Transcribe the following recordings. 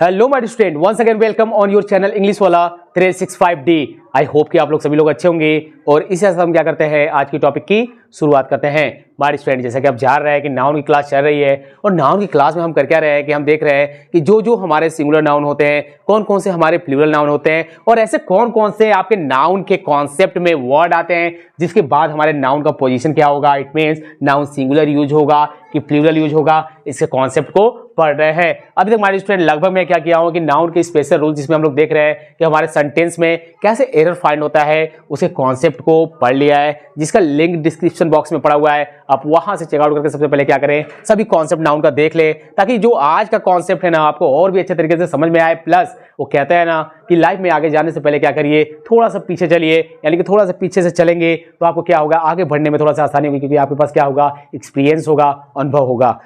Hello my student, once again welcome on your channel English वाला 365D। I hope कि आप लोग सभी लोग अच्छे होंगे और इसी से हम क्या करते हैं, आज की टॉपिक की शुरुआत करते हैं। माय स्टूडेंट, जैसा कि आप जान रहे हैं कि नाउन की क्लास चल रही है और नाउन की क्लास में हम कर क्या रहे हैं कि हम देख रहे हैं कि जो जो हमारे सिंगुलर नाउन होते हैं, कौन कौन से हमारे प्लूरल नाउन होते हैं और ऐसे कौन कौन से आपके नाउन के कॉन्सेप्ट में वर्ड आते हैं जिसके बाद हमारे नाउन का पोजीशन क्या होगा। It means noun singular use होगा कि प्लूरल यूज होगा, इसके कॉन्सेप्ट को पढ़ रहे हैं। अभी तक हमारे स्टूडेंट लगभग मैं क्या किया हूं कि नाउन के स्पेशल रूल जिसमें हम लोग देख रहे हैं कि हमारे सेंटेंस में कैसे एरर फाइंड होता है, उसके कॉन्सेप्ट को पढ़ लिया है, जिसका लिंक डिस्क्रिप्शन बॉक्स में पड़ा हुआ है। आप वहां से चेकआउट करके सबसे पहले क्या करें, सभी कॉन्सेप्ट नाउन का देख ले, ताकि जो आज का कॉन्सेप्ट है ना आपको और भी अच्छे तरीके से समझ में आए। प्लस वो कहता है ना कि लाइफ में आगे जाने से पहले क्या करिए, थोड़ा सा पीछे चलिए, यानी कि थोड़ा सा पीछे से चलेंगे तो आपको क्या होगा, आगे बढ़ने में थोड़ा सा आसानी होगी, क्योंकि आपके पास क्या होगा, एक्सपीरियंस होगा, अनुभव होगा।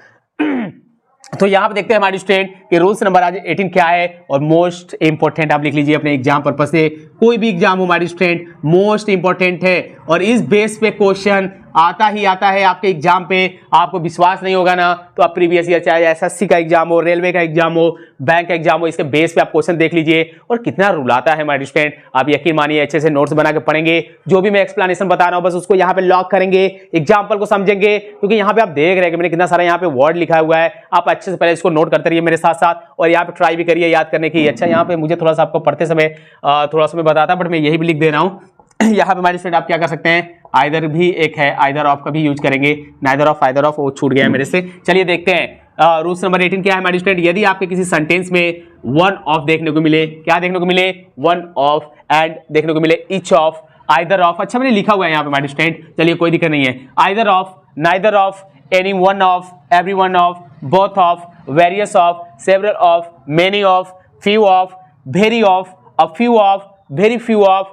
तो यहां पे देखते हैं हमारी स्टूडेंट कि रूल्स नंबर आज 18 क्या है और मोस्ट इंपॉर्टेंट आप लिख लीजिए अपने एग्जाम पर्पस से। कोई भी एग्जाम हो हमारी स्टूडेंट, मोस्ट इंपॉर्टेंट है और इस बेस पे क्वेश्चन आता ही आता है आपके एग्जाम पे। आपको विश्वास नहीं होगा ना तो आप प्रीवियस ईयर, चाहे एसएससी का एग्जाम हो, रेलवे का एग्जाम हो, बैंक का एग्जाम हो, इसके बेस पे आप क्वेश्चन देख लीजिए और कितना रूल आता है हमारे स्टूडेंट। आप यकीन मानिए अच्छे से नोट्स बना के पढ़ेंगे, जो भी मैं एक्सप्लेनेशन बता रहा हूं बस उसको यहाँ पे लॉक करेंगे, एग्जाम्पल को समझेंगे, क्योंकि यहाँ पे आप देख रहे हैं कि मैंने कितना सारा यहाँ पे वर्ड लिखा हुआ है। आप अच्छे से पहले इसको नोट करते रहिए मेरे साथ साथ और यहाँ पे ट्राई भी करिए याद करने की। अच्छा, यहाँ पे मुझे थोड़ा सा आपको पढ़ते समय थोड़ा सा मैं बताता, बट मैं यही भी लिख दे रहा हूँ। यहाँ पे हमारे स्टूडेंट आप क्या कर सकते हैं, आइदर भी एक है, आइदर ऑफ का भी यूज करेंगे, नाइदर ऑफ, आइदर ऑफ, वो छूट गया है मेरे से। चलिए देखते हैं रूल्स नंबर 18 क्या है हमारे स्टूडेंट। यदि आपके किसी सेंटेंस में वन ऑफ देखने को मिले, क्या देखने को मिले, वन ऑफ, एंड देखने को मिले ईच ऑफ, आइदर ऑफ, अच्छा मैंने लिखा हुआ है यहाँ पे हमारे स्टूडेंट, चलिए कोई दिक्कत नहीं है, either of, neither of, any one of, every one of, both of, various of, several of, many of, few of, very of, a few of, very few of,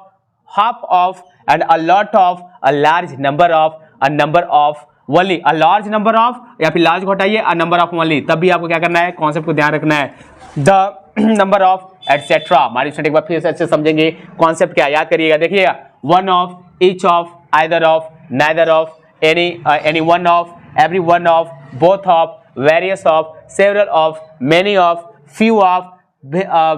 half of, and a lot of, a large number of, a number of, only, a large number of, या फिर large को हटाइए, a number of only, तब भी आपको क्या करना है, कॉन्सेप्ट को ध्यान रखना है। the number of, etc. हमारी स्टूडेंट एक बार फिर से अच्छे समझेंगे कॉन्सेप्ट क्या, याद करिएगा। देखिएगा, one of, each of, either of, neither of, any one of, every one of, both of, various of, several of, many of, few of,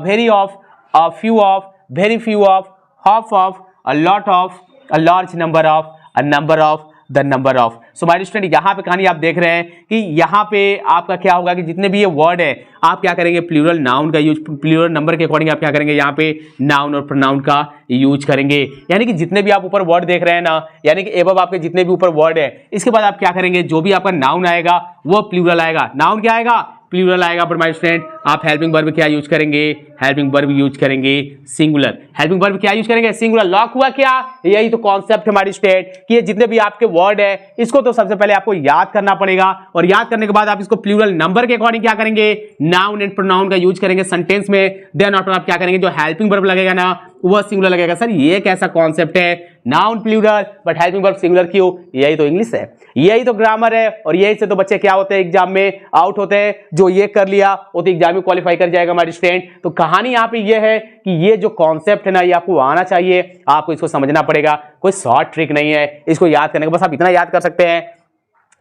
very of, a few of, very few of, half of, a lot of, a large number of, a number of, the number of। So my student, यहाँ पे कहानी आप देख रहे हैं कि यहाँ पे आपका क्या होगा कि जितने भी ये वर्ड है आप क्या करेंगे, प्लूरल नाउन का यूज, प्लूरल नंबर के अकॉर्डिंग आप क्या करेंगे, यहाँ पे नाउन और प्रोनाउन का यूज करेंगे। यानी कि जितने भी आप ऊपर वर्ड देख रहे हैं ना, यानी कि एबव आपके जितने भी ऊपर वर्ड है, इसके बाद आप क्या करेंगे, जो भी आपका नाउन आएगा वो प्लूरल आएगा। नाउन क्या आएगा, प्लूरल आएगा। बट माय स्टूडेंट, आप हेल्पिंग वर्ब क्या यूज करेंगे, हेल्पिंग वर्ब यूज करेंगे सिंगुलर। हेल्पिंग वर्ब क्या यूज करेंगे, सिंगुलर। लॉक हुआ क्या, यही तो कॉन्सेप्ट है हमारी स्टूडेंट कि ये जितने भी आपके वर्ड है इसको तो सबसे पहले आपको याद करना पड़ेगा और याद करने के बाद आप इसको प्लूरल नंबर के अकॉर्डिंग क्या करेंगे, नाउन एंड प्रोनाउन का यूज करेंगे सेंटेंस में। देन आफ्टर आप क्या करेंगे, जो हेल्पिंग वर्ब लगेगा ना वह सिंगुलर लगेगा। सर ये कैसा कॉन्सेप्ट है, noun plural but helping verb singular क्यों, यही तो इंग्लिश है, यही तो ग्रामर है और यही से तो बच्चे क्या होते हैं, एग्जाम में आउट होते हैं। जो ये कर लिया वो तो एग्जाम में क्वालिफाई कर जाएगा हमारी स्टूडेंट। तो कहानी यहाँ पे ये है कि ये जो कॉन्सेप्ट है ना ये आपको आना चाहिए, आपको इसको समझना पड़ेगा। कोई शॉर्ट ट्रिक नहीं है इसको याद करने का, बस आप इतना याद कर सकते हैं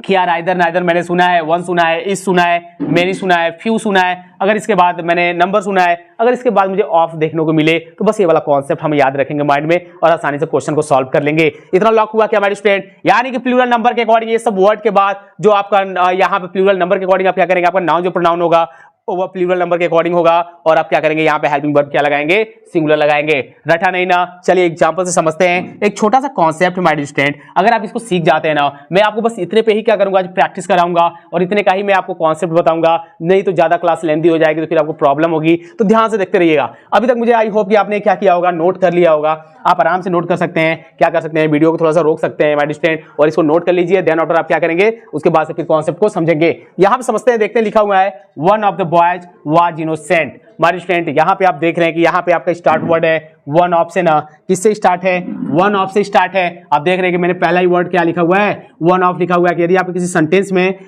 कि यार आइदर नाइदर मैंने सुना है, वन सुना है, इस सुना है, मेनी सुना है, फ्यू सुना है, अगर इसके बाद मैंने नंबर सुना है, अगर इसके बाद मुझे ऑफ देखने को मिले तो बस ये वाला कॉन्सेप्ट हम याद रखेंगे माइंड में और आसानी से क्वेश्चन को सॉल्व कर लेंगे। इतना लॉक हुआ क्या हमारे स्टूडेंट, यानी कि प्लूरल नंबर के अकॉर्डिंग ये सब वर्ड के बाद जो आपका यहाँ पे प्लूरल नंबर के अकॉर्डिंग आप क्या करेंगे, आपका नाउन जो प्रोनाउन होगा वो प्लूरल नंबर के अकॉर्डिंग होगा और आप क्या करेंगे, यहाँ पे हेल्पिंग वर्ब क्या लगाएंगे, सिंगुलर लगाएंगे। रटा नहीं ना, चलिए एग्जांपल से समझते हैं। एक छोटा सा कॉन्सेप्ट माय स्टूडेंट, अगर आप इसको सीख जाते हैं ना, मैं आपको बस इतने पे ही क्या करूंगा, आज प्रैक्टिस कराऊंगा और इतने का ही मैं आपको कॉन्सेप्ट बताऊंगा, नहीं तो ज्यादा क्लास लेंथी हो जाएगी तो फिर आपको प्रॉब्लम होगी। तो ध्यान से देखते रहिएगा। अभी तक मुझे आई होप कि आपने क्या किया होगा, नोट कर लिया होगा। आप आराम से नोट कर सकते हैं, क्या कर सकते हैं, वीडियो को थोड़ा सा रोक सकते हैं माय स्टूडेंट और इसको नोट कर लीजिए। देन आफ्टर आप क्या करेंगे, उसके बाद से फिर कॉन्सेप्ट को समझेंगे। यहाँ पे समझते हैं, देखते हैं, लिखा हुआ है one of the boys was innocent. हमारे स्टूडेंट यहाँ पे आप देख रहे हैं कि यहाँ पे आपका स्टार्ट वर्ड है वन ऑफ से ना, किससे स्टार्ट है, वन ऑफ से स्टार्ट है। आप देख रहे हैं कि मैंने पहला ही वर्ड क्या लिखा हुआ है, वन ऑफ लिखा हुआ है। कि यदि आप किसी सेंटेंस में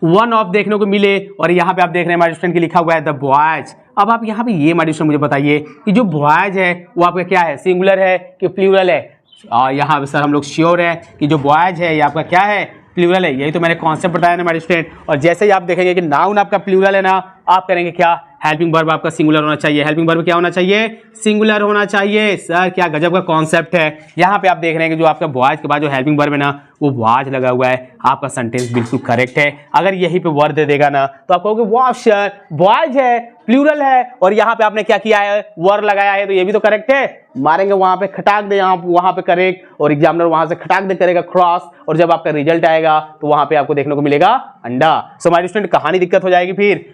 वन ऑफ देखने को मिले और यहाँ पे आप देख रहे हैं हमारे स्टूडेंट की लिखा हुआ है द बॉयज। अब आप यहाँ पे ये हमारे स्टूडेंट मुझे बताइए कि जो बॉयज है वो आपका क्या है, सिंगुलर है कि प्लूरल है। यहाँ पे सर हम लोग श्योर है कि जो बॉयज है ये आपका क्या है, प्लूरल है। यही तो मैंने कॉन्सेप्ट बताया ना हमारे स्टूडेंट। और जैसे ही आप देखेंगे कि नाउन आपका प्लूरल है ना, आप करेंगे क्या, हेल्पिंग वर्ब आपका सिंगुलर होना चाहिए। हेल्पिंग वर्ब क्या होना चाहिए, सिंगुलर होना चाहिए। सर क्या गजब का कॉन्सेप्ट है। यहाँ पे आप देख रहे हैं कि जो आपका बॉयज के बाद जो हेल्पिंग वर्ब है ना वो वाज लगा हुआ है। आपका सेंटेंस बिल्कुल करेक्ट है। अगर यहीं पे वर्ड दे देगा ना तो आप कहोगे वाह सर बॉयज है, प्लूरल है, और यहाँ पे आपने क्या किया है, वर्ड लगाया है, तो ये भी तो करेक्ट है। मारेंगे वहां पे खटाक दे, यहाँ वहां पे करेक्ट, और एग्जामिनर वहां से खटाक दे करेगा क्रॉस, और जब आपका रिजल्ट आएगा तो वहां पे आपको देखने को मिलेगा अंडा। सो माय स्टूडेंट कहानी दिक्कत हो जाएगी,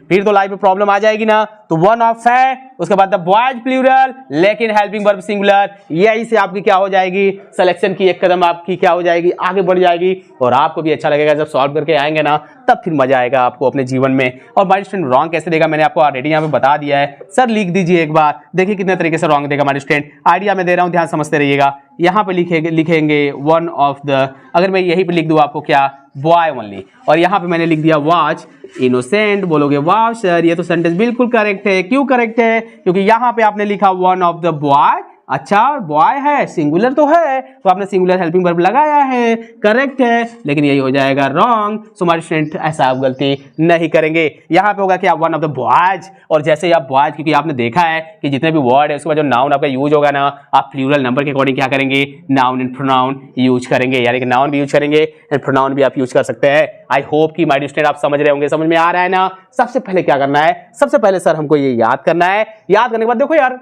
फिर तो लाइफ में प्रॉब्लम आ जाएगी ना। तो वन ऑफ है, उसके बाद द बॉयज प्लूरल लेकिन हेल्पिंग वर्ब सिंगुलर, यही से आपकी क्या हो जाएगी, सिलेक्शन की एक कदम आपकी क्या हो जाएगी, आगे बढ़ जाएगी, और आपको भी अच्छा लगेगा जब सॉल्व करके आएंगे ना, तब फिर मजा आएगा आपको अपने जीवन में। और माय स्टूडेंट रॉन्ग कैसे देगा मैंने आपको ऑलरेडी यहाँ पे बता दिया है। सर लिख दीजिए एक बार, देखिए कितने तरीके से रॉन्ग देगा माय स्टूडेंट। आइडिया मैं दे रहा हूँ, ध्यान समझते रहिएगा। यहाँ पे लिखेंगे वन ऑफ द, अगर मैं यहीं पे लिख दूँ आपको क्या, बॉय ओनली, और यहाँ पे मैंने लिख दिया वॉच इनोसेंट, बोलोगे वाह सर ये तो सेंटेंस बिल्कुल करेक्ट है। क्यों करेक्ट है, क्योंकि यहाँ पे आपने लिखा वन ऑफ द बॉय, अच्छा बॉय है, सिंगुलर तो है, तो आपने सिंगुलर हेल्पिंग वर्ब लगाया है, करेक्ट है, लेकिन यही हो जाएगा रॉन्ग। सो हमारे स्टूडेंट ऐसा आप गलती नहीं करेंगे। यहाँ पे होगा कि आप वन ऑफ द बॉयज, और जैसे ही आप बॉयज, क्योंकि आपने देखा है कि जितने भी वर्ड है उसके बाद जो नाउन आपका यूज होगा ना, आप प्लूरल नंबर के अकॉर्डिंग क्या करेंगे, नाउन एंड प्रोनाउन यूज करेंगे, यानी कि नाउन भी यूज करेंगे एंड प्रोनाउन भी आप यूज कर सकते हैं। आई होप कि माय स्टूडेंट आप समझ रहे होंगे, समझ में आ रहा है ना। सबसे पहले क्या करना है, सबसे पहले सर हमको ये याद करना है। याद करने के बाद देखो यार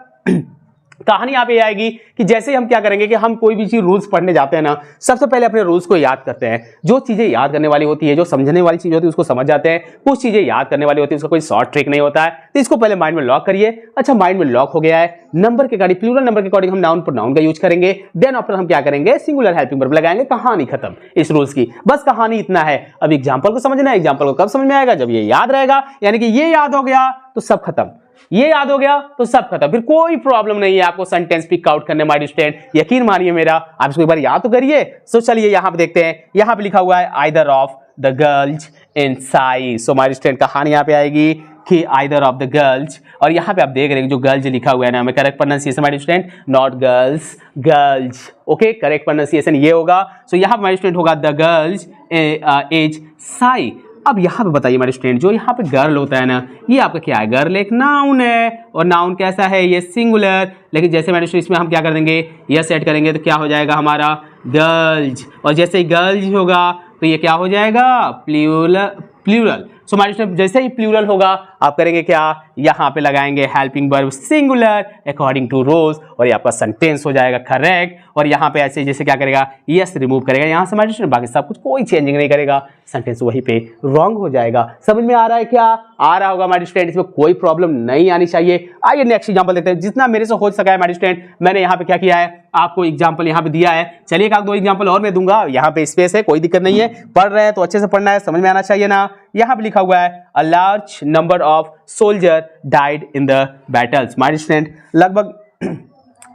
कहानी यहाँ पे आएगी कि जैसे ही हम क्या करेंगे कि हम कोई भी चीज रूल्स पढ़ने जाते हैं ना, सबसे पहले अपने रूल्स को याद करते हैं। जो चीजें याद करने वाली होती है, जो समझने वाली चीज होती है उसको समझ जाते हैं, कुछ चीजें याद करने वाली होती है उसका कोई शॉर्ट ट्रिक नहीं होता है, तो इसको पहले माइंड में लॉक करिए। अच्छा माइंड में लॉक हो गया है, नंबर के अकॉर्डिंग, प्लूरल नंबर के अकॉर्डिंग हम नाउन प्रोनाउन का यूज करेंगे, देन आफ्टर हम क्या करेंगे, सिंगुलर हेल्पिंग वर्ब लगाएंगे। कहानी खत्म इस रूल्स की, बस कहानी इतना है। अब एग्जाम्पल को समझना है, एग्जाम्पल को कब समझ में आएगा, जब ये याद रहेगा, यानी कि ये याद हो गया तो सब खत्म, ये याद हो गया तो सब खत्म, फिर कोई प्रॉब्लम नहीं है आपको सेंटेंस पिक आउट करने माय स्टूडेंट, यकीन मानिए मेरा। आप इसको एक बार याद तो करिए। सो चलिए यहाँ पे देखते हैं, यहाँ पे लिखा हुआ है either of the girls inside. So my student कहानी यहाँ पे आएगी कि आइदर ऑफ द गर्ल्स, और यहाँ पे आप देख रहे हैं जो गर्ल्स लिखा हुआ है ना, मैं correct pronunciation my student, not girls, girls, okay correct pronunciation ये होगा। सो यहाँ पे माय स्टूडेंट होगा द गर्ल्स इज साई। अब यहाँ पे बताइए हमारे स्टूडेंट, जो यहाँ पे गर्ल होता है ना, ये आपका क्या है, गर्ल एक नाउन है, और नाउन कैसा है, ये सिंगुलर, लेकिन जैसे हमारे स्टूडेंट इसमें हम क्या कर देंगे, ये सेट करेंगे तो क्या हो जाएगा हमारा गर्ल्स, और जैसे ही गर्ल्स होगा तो ये क्या हो जाएगा, प्लूरल। सो हमारे स्टूडेंट जैसे ही प्लूरल होगा आप करेंगे क्या, यहाँ पे लगाएंगे helping verb singular according to Rose, और ये आपका सेंटेंस हो जाएगा करेक्ट। और यहाँ पे ऐसे जैसे क्या करेगा, यस रिमूव करेगा यहाँ से हमारे स्टूडेंट, बाकी सब कुछ कोई चेंजिंग नहीं करेगा, सेंटेंस वहीं पे रॉन्ग हो जाएगा। समझ में आ रहा है क्या, आ रहा होगा हमारे स्टूडेंट, इसमें कोई प्रॉब्लम नहीं आनी चाहिए। आइए नेक्स्ट एग्जाम्पल देखते हैं, जितना मेरे से हो सका है हमारे स्टूडेंट, मैंने यहाँ पे क्या किया है, आपको एग्जाम्पल यहाँ पे दिया है। चलिए एक दो एग्जाम्पल और मैं दूंगा, यहाँ पे स्पेस है, कोई दिक्कत नहीं है, पढ़ रहे हैं तो अच्छे से पढ़ना है, समझ में आना चाहिए ना। यहाँ पे लिखा हुआ है a large number of soldier died in the battles. हमारे स्टूडेंट लगभग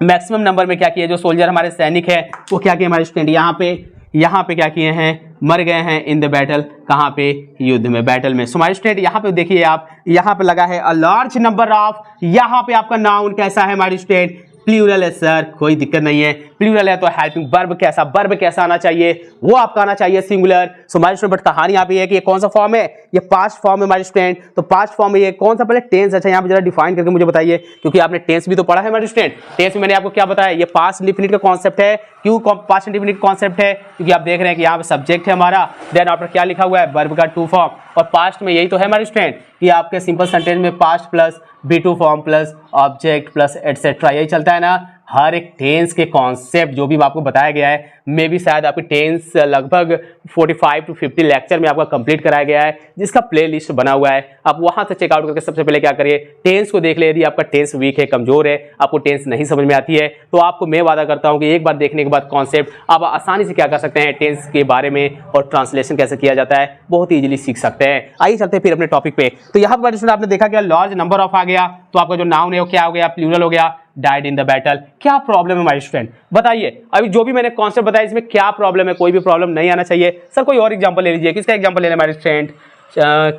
मैक्सिमम नंबर में क्या किए, जो सोल्जर हमारे सैनिक है वो क्या किए हमारे स्टूडेंट, यहाँ पे क्या किए हैं, मर गए हैं इन द बैटल, कहाँ पे, युद्ध में, बैटल में। सो माय स्टूडेंट यहाँ पे देखिए आप, यहाँ पे लगा है अ लार्ज नंबर ऑफ, यहाँ पे आपका नाउन कैसा है हमारे स्टूडेंट, प्लूरल है सर, कोई दिक्कत नहीं है, प्लूरल है तो हेल्पिंग वर्ब कैसा आना चाहिए, वो आपका आना चाहिए सिंगुलर। सो हमारे स्टूडेंट बट कहानी यहाँ पे है कि ये कौन सा फॉर्म है, ये पास्ट फॉर्म है हमारे स्टूडेंट, तो पास्ट फॉर्म में ये कौन सा पहले टेंस, अच्छा यहाँ पे जरा डिफाइन करके मुझे बताइए, क्योंकि आपने टेंस भी तो पढ़ा है हमारे स्टूडेंट। टेंस में मैंने आपको क्या बताया, ये पास्ट इंडेफिनिट का कॉन्सेप्ट है। क्यों पास्ट इंडेफिनिट कॉन्सेप्ट है, क्योंकि आप देख रहे हैं कि यहाँ पे सब्जेक्ट है हमारा, देन आफ्टर क्या लिखा हुआ है, वर्ब का टू फॉर्म, और पास्ट में यही तो है हमारे स्टूडेंट कि आपके सिंपल सेंटेंस में past plus B2 form plus object plus etcetera, यही चलता है ना। हर एक टेंस के कॉन्सेप्ट जो भी आपको बताया गया है, मे भी शायद आपकी टेंस लगभग 45 to 50 लेक्चर में आपका कंप्लीट कराया गया है, जिसका प्लेलिस्ट बना हुआ है, आप वहां से चेकआउट करके सबसे पहले क्या करिए, टेंस को देख ले। यदि आपका टेंस वीक है, कमजोर है, आपको टेंस नहीं समझ में आती है, तो आपको मैं वादा करता हूं कि एक बार देखने के बाद कॉन्सेप्ट आप आसानी से क्या कर सकते हैं, टेंस के बारे में और ट्रांसलेशन कैसे किया जाता है बहुत ईजिली सीख सकते हैं। आइए चलते हैं फिर अपने टॉपिक पे। तो यहाँ पर आपने देखा कि लार्ज नंबर ऑफ आ गया, तो आपका जो नाउन है वो क्या हो गया, प्लूरल हो गया, डाइड इन द बैटल। क्या प्रॉब्लम है माय स्टूडेंट, बताइए। अभी जो भी मैंने कॉन्सेप्ट बताया इसमें क्या प्रॉब्लम है, कोई भी प्रॉब्लम नहीं आना चाहिए। सर कोई और एग्जांपल ले लीजिए, किसका एग्जांपल ले लें माय स्टूडेंट,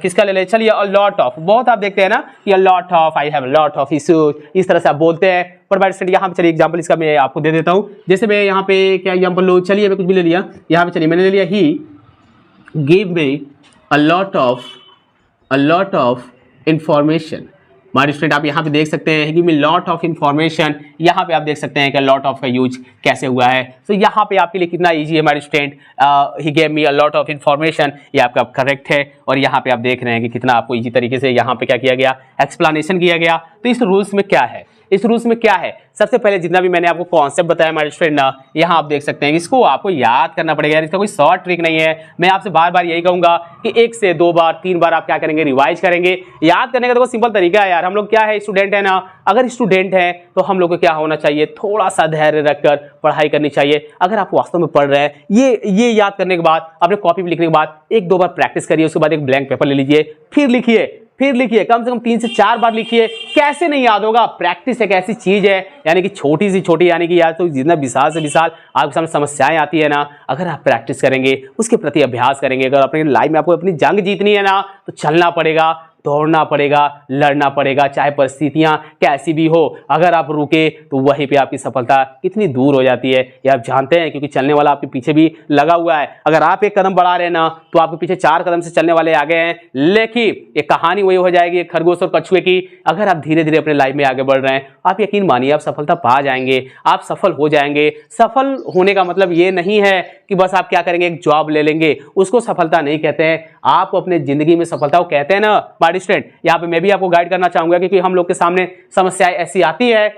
किसका ले ले, चलिए अ लॉट ऑफ, बहुत आप देखते हैं ना कि अ lot of, I have a lot of issues, इस तरह से आप बोलते हैं। पर माय स्टूडेंट यहाँ पे चलिए एग्जांपल इसका मैं आपको दे देता हूँ। जैसे मैं यहाँ पे क्या एग्जांपल लूँ, चलिए मैं कुछ भी ले लिया, यहाँ पे चलिए मैंने ले लिया, he give me a lot of information. हमारे स्टूडेंट आप यहाँ पे देख सकते हैं give me lot of information. यहाँ पे आप देख सकते हैं कि लॉट ऑफ का यूज कैसे हुआ है। तो यहाँ पे आपके लिए कितना इजी है हमारे student, he gave me a lot of information, ये आपका करेक्ट है। और यहाँ पे आप देख रहे हैं कि कितना आपको इजी तरीके से यहाँ पे क्या किया गया, एक्सप्लेनेशन किया गया। तो इस रूल्स में क्या है, इस रूल्स में क्या है, सबसे पहले जितना भी मैंने आपको कॉन्सेप्ट बताया हमारे स्टूडेंट ना, यहाँ आप देख सकते हैं इसको आपको याद करना पड़ेगा यार, इसका कोई शॉर्ट ट्रिक नहीं है। मैं आपसे बार बार यही कहूंगा कि 1 से 2 बार 3 बार आप क्या करेंगे, रिवाइज करेंगे। याद करने का देखो सिंपल तरीका है यार, हम लोग क्या है स्टूडेंट है ना, अगर स्टूडेंट है तो हम लोग को क्या होना चाहिए, थोड़ा सा धैर्य रखकर पढ़ाई करनी चाहिए। अगर आप वास्तव में पढ़ रहे हैं, ये याद करने के बाद अपने कॉपी में लिखने के बाद 1-2 बार प्रैक्टिस करिए, उसके बाद एक ब्लैंक पेपर ले लीजिए, फिर लिखिए, कम से कम 3 से 4 बार लिखिए। कैसे नहीं याद होगा, प्रैक्टिस एक ऐसी चीज है, यानी कि छोटी से छोटी, यानी कि यार तो जितना विशाल से विशाल आपके सामने समस्याएं आती है ना, अगर आप प्रैक्टिस करेंगे, उसके प्रति अभ्यास करेंगे, अगर अपनी लाइफ में आपको अपनी जंग जीतनी है ना, तो चलना पड़ेगा, दौड़ना पड़ेगा, लड़ना पड़ेगा, चाहे परिस्थितियां कैसी भी हो। अगर आप रुके तो वहीं पे आपकी सफलता कितनी दूर हो जाती है ये आप जानते हैं, क्योंकि चलने वाला आपके पीछे भी लगा हुआ है। अगर आप 1 कदम बढ़ा रहे हैं ना, तो आपके पीछे 4 कदम से चलने वाले आगे हैं। लेकिन ये कहानी वही हो जाएगी खरगोश और कछुए की। अगर आप धीरे धीरे अपने लाइफ में आगे बढ़ रहे हैं, आप यकीन मानिए आप सफलता पा जाएंगे, आप सफल हो जाएंगे। सफल होने का मतलब ये नहीं है कि बस आप क्या करेंगे, एक जॉब ले लेंगे, उसको सफलता नहीं कहते हैं। आप अपने जिंदगी में सफलता को कहते हैं ना स्टूडेंट। यहाँ पे मैं भी आपको गाइड करना चाहूंगा, क्योंकि हम लोग के सामने समस्याएं ऐसी आती है।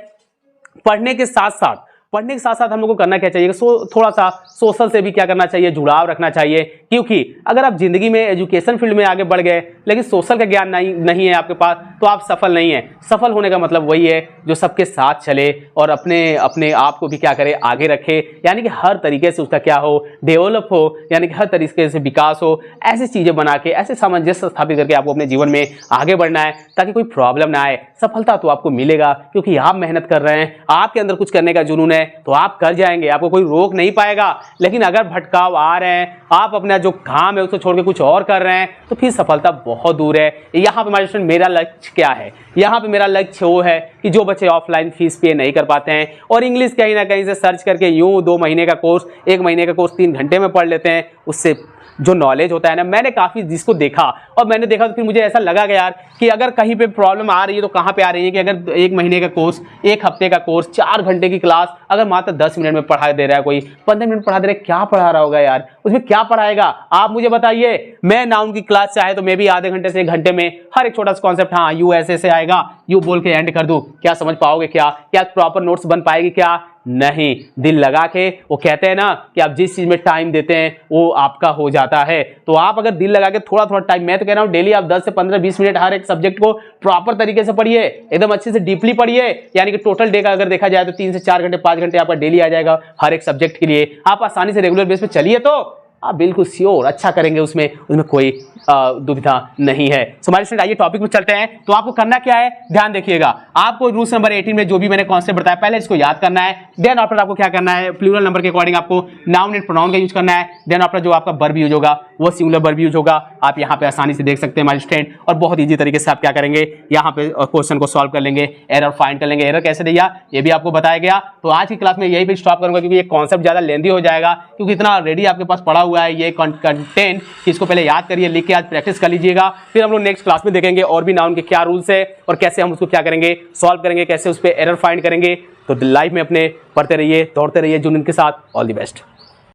पढ़ने के साथ साथ हम लोग को करना क्या चाहिए, थोड़ा सा सोशल से भी क्या करना चाहिए, जुड़ाव रखना चाहिए। क्योंकि अगर आप जिंदगी में एजुकेशन फील्ड में आगे बढ़ गए लेकिन सोशल का ज्ञान नहीं है आपके पास, तो आप सफल नहीं है। सफल होने का मतलब वही है जो सबके साथ चले और अपने आप को भी क्या करे, आगे रखे, यानी कि हर तरीके से उसका क्या हो, डेवलप हो, यानी कि हर तरीके से विकास हो। ऐसी चीजें बना के, ऐसे सामंजस्य स्थापित करके आपको अपने जीवन में आगे बढ़ना है, ताकि कोई प्रॉब्लम ना आए। सफलता तो आपको मिलेगा क्योंकि आप मेहनत कर रहे हैं, आपके अंदर कुछ करने का जुनून है, तो आप कर जाएंगे, आपको कोई रोक नहीं पाएगा। लेकिन अगर भटकाव आ रहे हैं, आप अपना जो काम है उसको छोड़ के कुछ और कर रहे हैं, तो फिर सफलता बहुत दूर है। यहाँ पे हमारे स्टूडेंट मेरा लक्ष्य क्या है, यहाँ पे मेरा लक्ष्य वो है कि जो बच्चे ऑफलाइन फीस पे नहीं कर पाते हैं और इंग्लिश कहीं ना कहीं से सर्च करके यूं 2 महीने का कोर्स, 1 महीने का कोर्स 3 घंटे में पढ़ लेते हैं, उससे जो नॉलेज होता है ना, मैंने काफी जिसको देखा और मैंने देखा तो फिर मुझे ऐसा लगा कि यार कि अगर कहीं पे प्रॉब्लम आ रही है तो कहाँ पे आ रही है कि अगर 1 महीने का कोर्स, 1 हफ्ते का कोर्स, 4 घंटे की क्लास अगर मात्र 10 मिनट में पढ़ा दे रहा है, कोई 15 मिनट पढ़ा दे रहा है, क्या पढ़ा रहा होगा यार, उसमें क्या पढ़ाएगा आप मुझे बताइए। मैं ना उनकी क्लास चाहे तो मैं भी आधे घंटे से 1 घंटे में हर एक छोटा सा कॉन्सेप्ट, हाँ यू ऐसे से आएगा, यू बोल के एंड कर दूं, क्या समझ पाओगे, क्या प्रॉपर नोट्स बन पाएगी, क्या नहीं। दिल लगा के, वो कहते हैं ना कि आप जिस चीज में टाइम देते हैं वो आपका हो जाता है। तो आप अगर दिल लगा के थोड़ा थोड़ा टाइम, मैं तो कह रहा हूं डेली आप 10 से 15-20 मिनट हर एक सब्जेक्ट को प्रॉपर तरीके से पढ़िए, एकदम अच्छे से डीपली पढ़िए। यानी कि टोटल डे का अगर देखा जाए तो 3 से 4 घंटे 5 घंटे आपका डेली आ जाएगा हर एक सब्जेक्ट के लिए। आप आसानी से रेगुलर बेस पे चलिए तो आप बिल्कुल श्योर अच्छा करेंगे, उसमें कोई दुविधा नहीं है। हमारे स्टूडेंट आइए टॉपिक में चलते हैं। तो आपको करना क्या है, ध्यान देखिएगा। आपको रूल्स नंबर 18 में जो भी मैंने कॉन्सेप्ट बताया पहले इसको याद करना है। देन आफ्टर आपको क्या करना है, प्लूरल नंबर के अकॉर्डिंग आपको नाउन एंड प्रोनाउन का यूज करना है। देन आफ्टर जो आपका वर्ब यूज होगा वो सिंगुलर वर्ब यूज होगा। आप यहाँ पे आसानी से देख सकते हैं हमारे स्टूडेंट, और बहुत ईजी तरीके से आप क्या करेंगे, यहाँ पे क्वेश्चन को सॉल्व कर लेंगे, एरर फाइंड कर लेंगे। एरर कैसे दिया ये भी आपको बताया गया। तो आज की क्लास में यही पे स्टॉप करूंगा, क्योंकि ये कॉन्सेप्ट ज्यादा लेंदी हो जाएगा, क्योंकि इतना ऑलरेडी आपके पास पड़ा हुआ है ये कंटेंट, इसको पहले याद करिए, लिख के आज प्रैक्टिस कर लीजिएगा। फिर हम लोग नेक्स्ट क्लास में देखेंगे और भी नाउन के क्या रूल्स है और कैसे हम उसको क्या करेंगे, सॉल्व करेंगे, कैसे उस पर एरर फाइंड करेंगे। तो लाइफ में अपने पढ़ते रहिए, दौड़ते रहिए जुनून के साथ। All the best.